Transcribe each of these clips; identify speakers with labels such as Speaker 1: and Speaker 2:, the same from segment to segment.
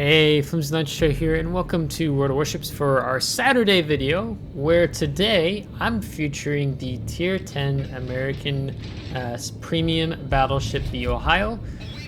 Speaker 1: Hey, FlimsyLunchTray here, and welcome to World of Warships for our Saturday video, where today I'm featuring the Tier 10 American premium battleship, the Ohio,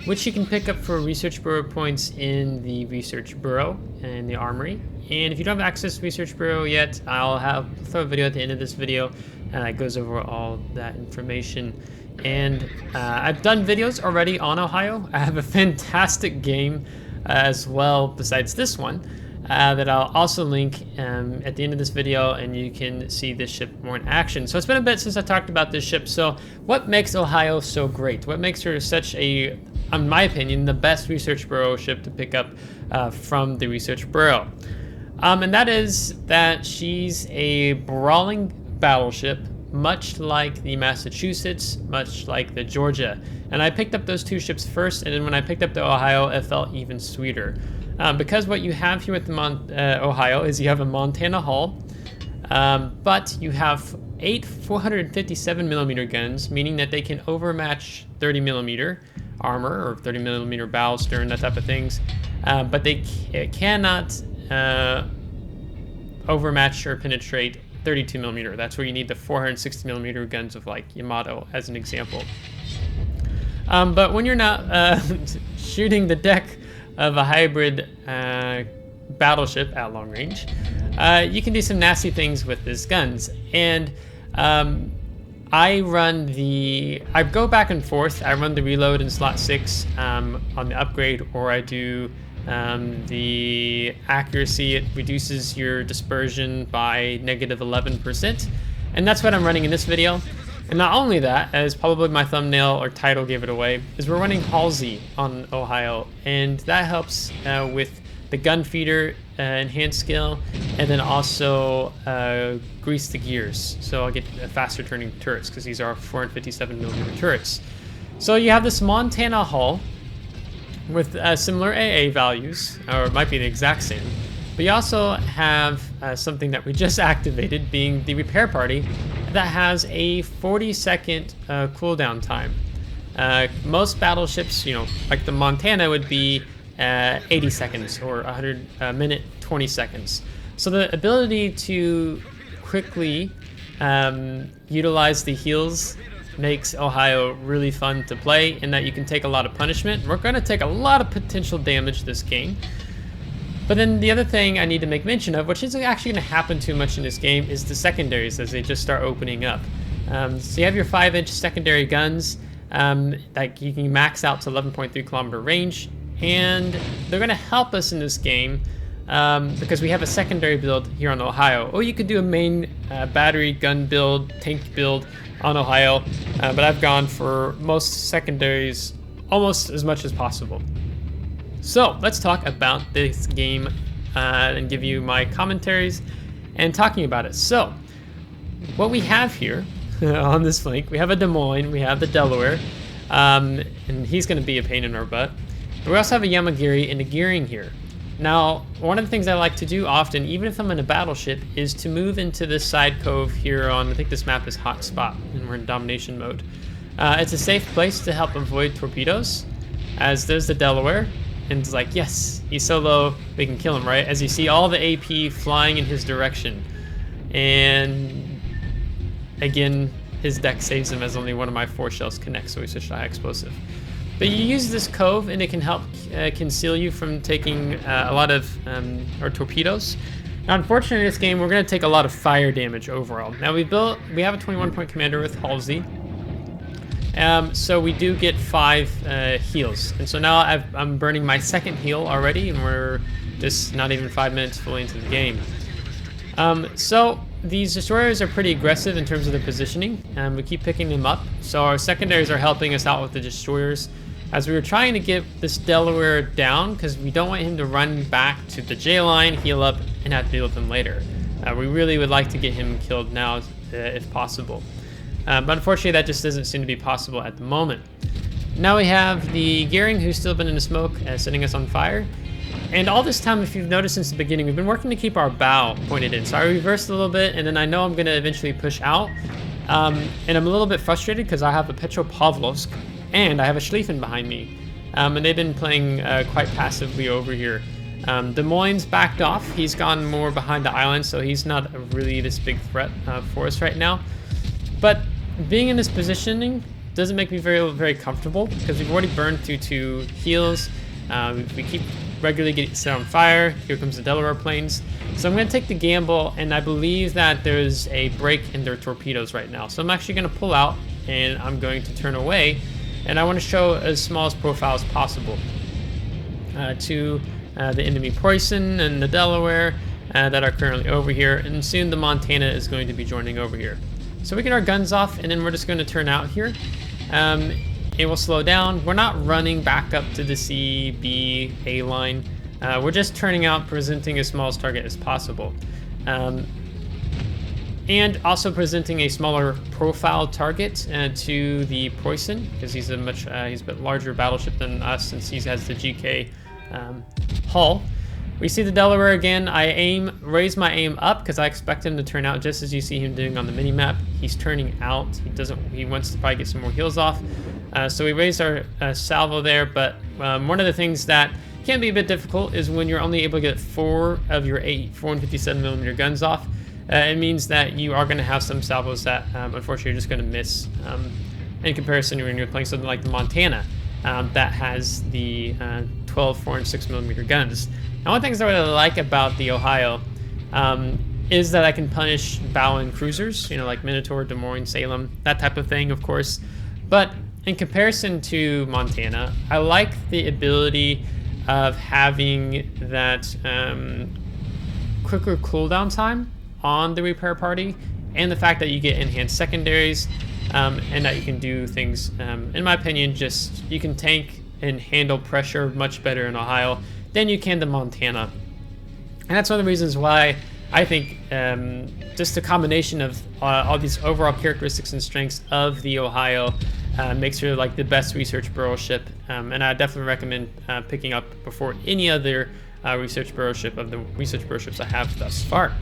Speaker 1: which you can pick up for Research Bureau points in the Research Bureau and the Armory. And if you don't have access to Research Bureau yet, I'll throw a video at the end of this video that goes over all that information. And I've done videos already on Ohio. I have a fantastic game as well besides this one that I'll also link at the end of this video, and you can see this ship more in action. So it's been a bit since I talked about this ship. So what makes Ohio so great? What makes her such a, in my opinion, the best Research Bureau ship to pick up from the Research Bureau? And that is that she's a brawling battleship, much like the Massachusetts, much like the Georgia. And I picked up those two ships first, and then when I picked up the Ohio, it felt even sweeter. Because what you have here with the Ohio is you have a Montana hull, but you have 8 457mm guns, meaning that they can overmatch 30mm armor or 30mm bow, stern, that type of things. But they cannot overmatch or penetrate 32mm. That's where you need the 460mm guns of like Yamato as an example. But when you're not shooting the deck of a hybrid battleship at long range, you can do some nasty things with these guns. And I go back and forth. I run the reload in slot 6 on the upgrade, or I do the accuracy. It reduces your dispersion by -11%, and that's what I'm running in this video. And not only that, as probably my thumbnail or title gave it away, is we're running Halsey on Ohio, and that helps with the gun feeder enhanced skill, and then also grease the gears, so I'll get faster turning turrets because these are 457mm turrets. So you have this Montana hull with similar AA values, or it might be the exact same. But you also have something that we just activated, being the repair party, that has a 40-second cooldown time. Most battleships, like the Montana, would be 80 seconds or 100 20 seconds. So the ability to quickly utilize the heals makes Ohio really fun to play, in that you can take a lot of punishment. We're going to take a lot of potential damage this game. But then the other thing I need to make mention of, which isn't actually going to happen too much in this game, is the secondaries as they just start opening up. So you have your 5-inch secondary guns, like you can max out to 11.3 kilometer range, and they're going to help us in this game because we have a secondary build here on Ohio. Or you could do a main battery gun build, tank build on Ohio, but I've gone for most secondaries almost as much as possible. So let's talk about this game and give you my commentaries and talking about it. So what we have here on this flank, we have a Des Moines, we have the Delaware, and he's going to be a pain in our butt. But we also have a Yamagiri and a gearing here. Now, one of the things I like to do often, even if I'm in a battleship, is to move into this side cove here on, I think this map is Hot Spot, and we're in domination mode. It's a safe place to help avoid torpedoes, as there's the Delaware. And it's like, yes, he's so low, we can kill him, right? As you see all the AP flying in his direction. And again, his deck saves him as only one of my 4 shells connects, so we switched to high explosive. But you use this cove, and it can help conceal you from taking a lot of torpedoes. Now, unfortunately, in this game, we're going to take a lot of fire damage overall. Now, we have a 21-point commander with Halsey. So we do get 5 heals, and so now I'm burning my second heal already, and we're just not even 5 minutes fully into the game. So these destroyers are pretty aggressive in terms of their positioning, and we keep picking them up. So our secondaries are helping us out with the destroyers, as we were trying to get this Delaware down, because we don't want him to run back to the J line, heal up, and have to deal with him later. We really would like to get him killed now if possible. But unfortunately, that just doesn't seem to be possible at the moment. Now we have the gearing, who's still been in the smoke, setting us on fire. And all this time, if you've noticed since the beginning, we've been working to keep our bow pointed in. So I reversed a little bit, and then I know I'm going to eventually push out. And I'm a little bit frustrated because I have a Petropavlovsk, and I have a Schlieffen behind me. And they've been playing quite passively over here. Des Moines backed off. He's gone more behind the island, so he's not really this big threat for us right now. But being in this positioning doesn't make me very comfortable because we've already burned through 2 heals. We keep regularly getting set on fire. Here comes the Delaware planes. So I'm going to take the gamble, and I believe that there's a break in their torpedoes right now. So I'm actually going to pull out, and I'm going to turn away, and I want to show as small as profile as possible to the enemy Poison and the Delaware that are currently over here, and soon the Montana is going to be joining over here. So we get our guns off, and then we're just going to turn out here. It will slow down. We're not running back up to the C, B, A line. We're just turning out, presenting as small as target as possible. And also presenting a smaller profile target to the Poison, because he's a bit larger battleship than us since he has the GK hull. We see the Delaware again. I raise my aim up because I expect him to turn out just as you see him doing on the mini-map. He's turning out. He wants to probably get some more heals off. So we raised our salvo there, but one of the things that can be a bit difficult is when you're only able to get 4 of your 8 457mm guns off. It means that you are going to have some salvos that unfortunately you're just going to miss in comparison when you're playing something like the Montana that has the 12 4 and 6mm guns. Now, one of the things I really like about the Ohio is that I can punish bow and cruisers, like Minotaur, Des Moines, Salem, that type of thing, of course. But in comparison to Montana, I like the ability of having that quicker cooldown time on the repair party, and the fact that you get enhanced secondaries, and that you can do things, in my opinion, you can tank and handle pressure much better in Ohio than you can the Montana. And that's one of the reasons why I think just the combination of all these overall characteristics and strengths of the Ohio makes her like the best research burrow ship, and I definitely recommend picking up before any other research burrow ship of the research burrow ships I have thus far.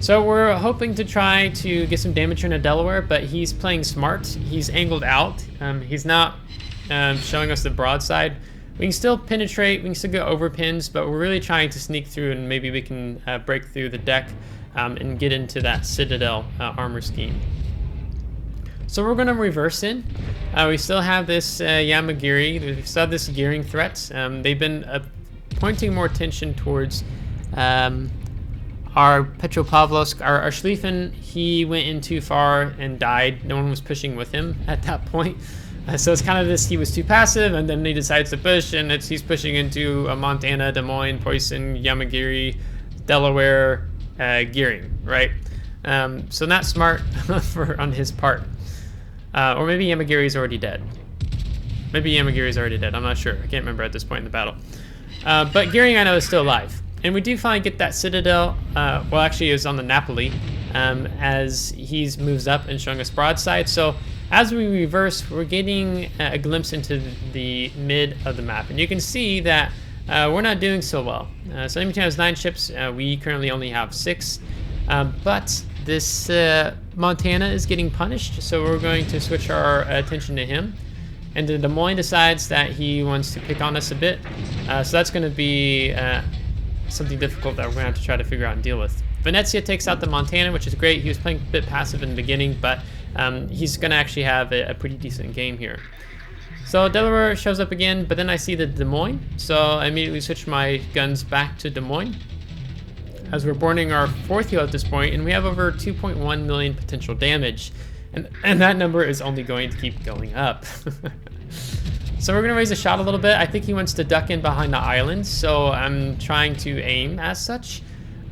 Speaker 1: So we're hoping to try to get some damage in a Delaware, but he's playing smart. He's angled out. He's not showing us the broadside. We can still penetrate, we can still go over pins, but we're really trying to sneak through, and maybe we can break through the deck and get into that Citadel armor scheme. So we're going to reverse in. We still have this Yamagiri, we still have this gearing threat. They've been pointing more attention towards our Petropavlovsk. Our Schlieffen, he went in too far and died. No one was pushing with him at that point. So it's kind of this, he was too passive, and then he decides to push, and he's pushing into Montana, Des Moines, Poison, Yamagiri, Delaware, gearing, right? So not smart on his part. Or maybe Yamagiri's already dead. Maybe Yamagiri's already dead, I'm not sure. I can't remember at this point in the battle. But gearing, I know, is still alive. And we do finally get that Citadel, well actually it was on the Napoli, as he moves up and showing us broadside. So as we reverse, we're getting a glimpse into the mid of the map. And you can see that we're not doing so well. So enemy team has 9 ships, we currently only have 6. But this Montana is getting punished, so we're going to switch our attention to him. And the Des Moines decides that he wants to pick on us a bit. So that's going to be something difficult that we're going to have to try to figure out and deal with. Venezia takes out the Montana, which is great. He was playing a bit passive in the beginning, but he's going to actually have a pretty decent game here. So Delaware shows up again, but then I see the Des Moines, so I immediately switch my guns back to Des Moines, as we're burning our 4th heal at this point, and we have over 2.1 million potential damage, and that number is only going to keep going up. So we're going to raise the shot a little bit. I think he wants to duck in behind the island, so I'm trying to aim as such.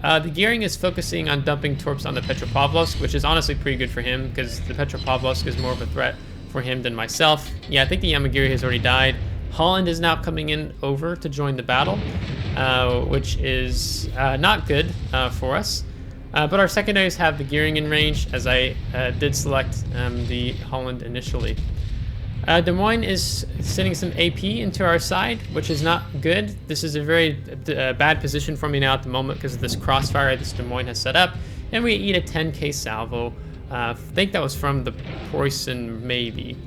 Speaker 1: The gearing is focusing on dumping torps on the Petropavlovsk, which is honestly pretty good for him, because the Petropavlovsk is more of a threat for him than myself. Yeah, I think the Yamagiri has already died. Holland is now coming in over to join the battle, which is not good for us. But our secondaries have the gearing in range, as I did select the Holland initially. Des Moines is sending some AP into our side, which is not good. This is a very bad position for me now at the moment because of this crossfire this Des Moines has set up. And we eat a 10k salvo. I think that was from the Poison, maybe.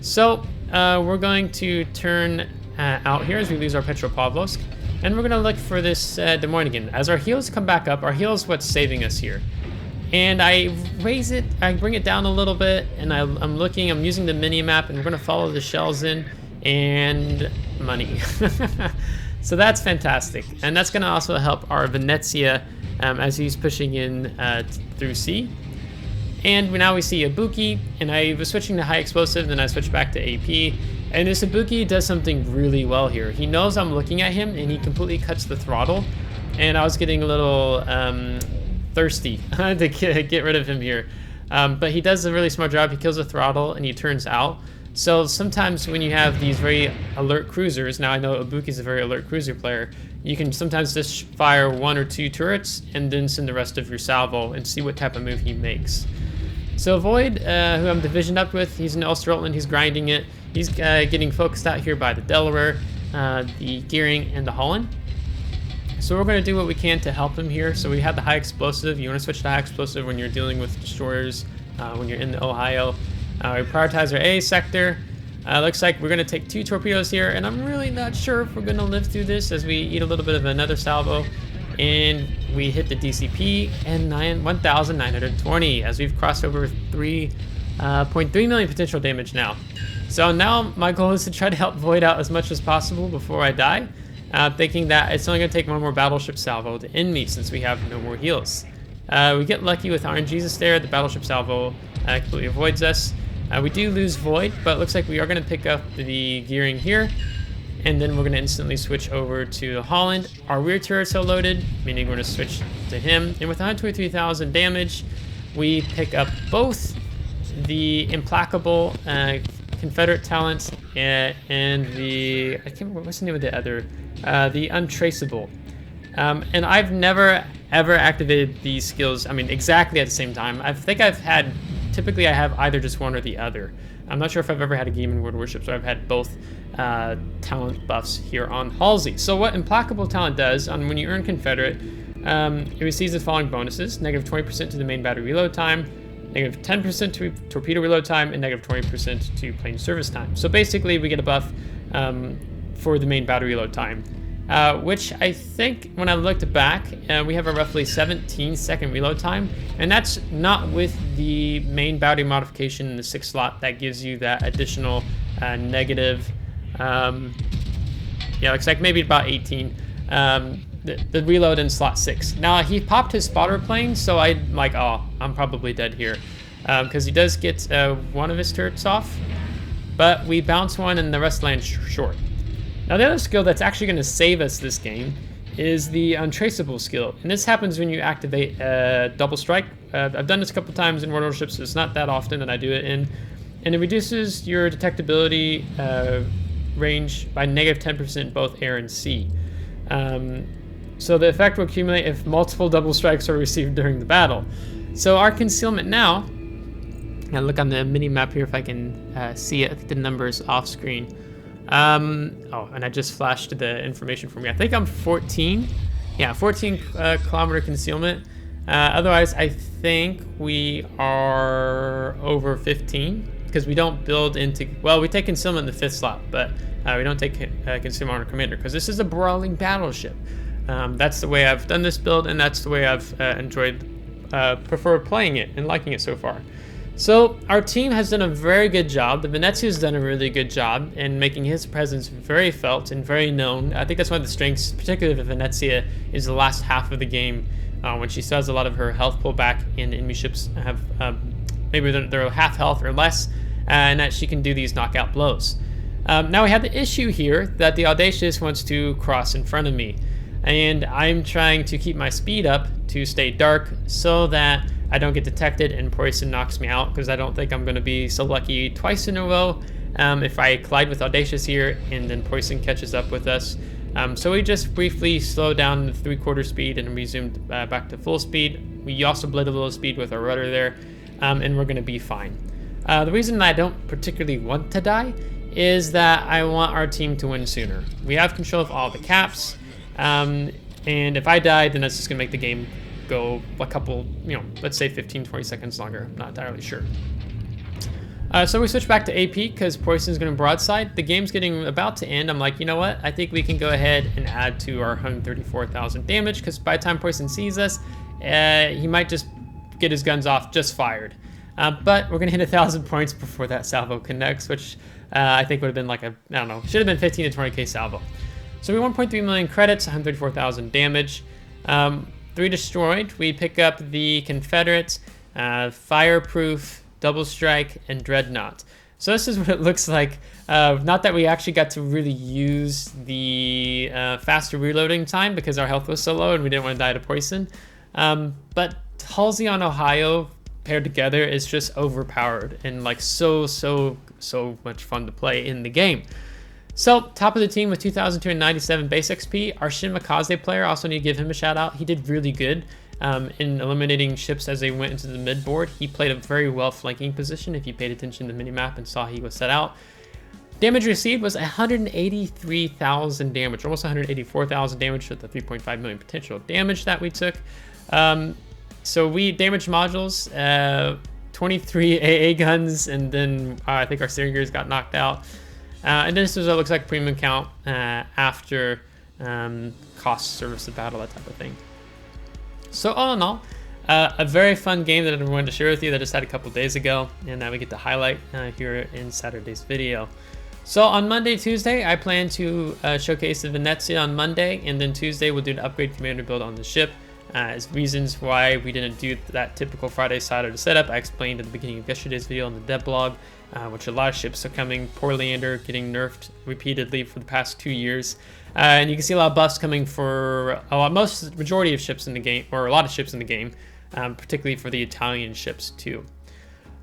Speaker 1: So we're going to turn out here as we lose our Petropavlovsk. And we're gonna look for this Des Moines again. As our heals come back up, our heal is what's saving us here. And I raise it, I bring it down a little bit, and I'm using the mini map, and we're gonna follow the shells in, and money. So that's fantastic. And that's gonna also help our Venezia as he's pushing in through C. And now we see Ibuki, and I was switching to high explosive, then I switched back to AP. And this Ibuki does something really well here. He knows I'm looking at him, and he completely cuts the throttle. And I was getting a little thirsty to get rid of him here. But he does a really smart job. He kills the throttle, and he turns out. So sometimes when you have these very alert cruisers, now I know Ibuki's a very alert cruiser player, you can sometimes just fire 1 or 2 turrets and then send the rest of your salvo and see what type of move he makes. So Void, who I'm divisioned up with, he's in Ulster-Rutland, he's grinding it. He's getting focused out here by the Delaware, the Gearing, and the Holland. So we're going to do what we can to help him here. So we have the high explosive. You want to switch to high explosive when you're dealing with destroyers, when you're in the Ohio. We prioritize our A sector. Looks like we're going to take 2 torpedoes here, and I'm really not sure if we're going to live through this as we eat a little bit of another salvo. And we hit the DCP and 1,920 as we've crossed over 3.3 million potential damage now. So now my goal is to try to help Void out as much as possible before I die, thinking that it's only going to take 1 more battleship salvo to end me since we have no more heals. We get lucky with RNG's there. The battleship salvo completely avoids us. We do lose Void, but it looks like we are going to pick up the Gearing here. And then we're going to instantly switch over to the Holland. Our rear turrets are loaded, meaning we're going to switch to him. And with 123,000 damage, we pick up both the Implacable Confederate talents and the, I can't remember, what's the name of the other? The Untraceable. And I've never, ever activated these skills, I mean, exactly at the same time. I think typically I have either just one or the other. I'm not sure if I've ever had a game in World of Warships where I've had both talent buffs here on Halsey. So what Implacable talent does, when you earn Confederate, it receives the following bonuses: negative 20% to the main battery reload time, negative 10% to torpedo reload time, and negative 20% to plane service time. So basically we get a buff for the main battery reload time, which I think when I looked back, we have a roughly 17-second reload time, and that's not with the main battery modification in the 6th slot that gives you that additional negative, looks like maybe about 18, the reload in slot 6. Now he popped his spotter plane, so I'm like, oh, I'm probably dead here, because he does get 1 of his turrets off, but we bounce 1 and the rest land short. Now the other skill that's actually going to save us this game is the Untraceable skill, and this happens when you activate Double Strike. I've done this a couple times in World of Warships, so it's not that often that I do it in, and it reduces your detectability range by negative 10% both air and sea. So the effect will accumulate if multiple double strikes are received during the battle. So our concealment now, I'll look on the mini map here if I can see it. I think the number is off screen. Oh, and I just flashed the information for me. I think I'm 14. Yeah, 14 kilometer concealment. Otherwise, I think we are over 15 because we don't build into, well, we take concealment in the 5th slot, but we don't take concealment on our commander because this is a brawling battleship. That's the way I've done this build, and that's the way I've preferred playing it and liking it so far. So our team has done a very good job. The Venezia's done a really good job in making his presence very felt and very known. I think that's one of the strengths, particularly of Venezia, is the last half of the game when she still has a lot of her health pull back and enemy ships have maybe they're half health or less, and that she can do these knockout blows. Now we have the issue here that the Audacious wants to cross in front of me, and I'm trying to keep my speed up to stay dark so that I don't get detected and Poison knocks me out, because I don't think I'm going to be so lucky twice in a row if I collide with Audacious here and then Poison catches up with us. So we just briefly slowed down to 3/4 speed and resumed back to full speed. We also bled a little speed with our rudder there, and we're going to be fine. The reason I don't particularly want to die is that I want our team to win sooner. We have control of all the caps, and if I die, then that's just going to make the game go a couple, let's say 15-20 seconds longer. I'm not entirely sure. So we switch back to AP because Poison's going to broadside. The game's getting about to end. I'm like, you know what? I think we can go ahead and add to our 134,000 damage because by the time Poison sees us, he might just get his guns off just fired. But we're going to hit 1,000 points before that salvo connects, which I think would have been like I don't know, should have been 15 to 20k salvo. So we 1.3 million credits, 134,000 damage. 3 destroyed. We pick up the Confederates, Fireproof, Double Strike, and Dreadnought. So this is what it looks like. Not that we actually got to really use the faster reloading time because our health was so low and we didn't want to die to poison. But Halsey and Ohio paired together is just overpowered and like so much fun to play in the game. So top of the team with 2,297 base XP, our Shinmikaze player, also need to give him a shout out. He did really good. In eliminating ships as they went into the mid-board. He played a very well flanking position if you paid attention to the minimap and saw he was set out. Damage received was 183,000 damage, almost 184,000 damage with the 3.5 million potential damage that we took. So we damaged modules, 23 AA guns, and then I think our steering gears got knocked out. And this is what it looks like premium count after cost, service of battle, that type of thing. So all in all, a very fun game that I wanted to share with you that I just had a couple days ago and that we get to highlight here in Saturday's video. So on Monday, Tuesday, I plan to showcase the Venezia on Monday, and then Tuesday we'll do an upgrade commander build on the ship. As reasons why we didn't do that typical Friday, Saturday setup, I explained at the beginning of yesterday's video on the dev blog, which a lot of ships are coming. Poor Leander getting nerfed repeatedly for the past 2 years. And you can see a lot of buffs coming for majority of ships in the game, or a lot of ships in the game, particularly for the Italian ships too.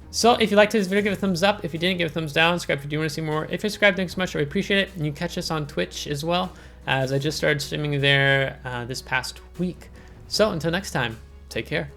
Speaker 1: So if you liked this video, give it a thumbs up. If you didn't, give it a thumbs down. Subscribe if you do want to see more. If you're subscribed, thanks so much. I appreciate it. And you can catch us on Twitch as well, as I just started streaming there this past week. So until next time, take care.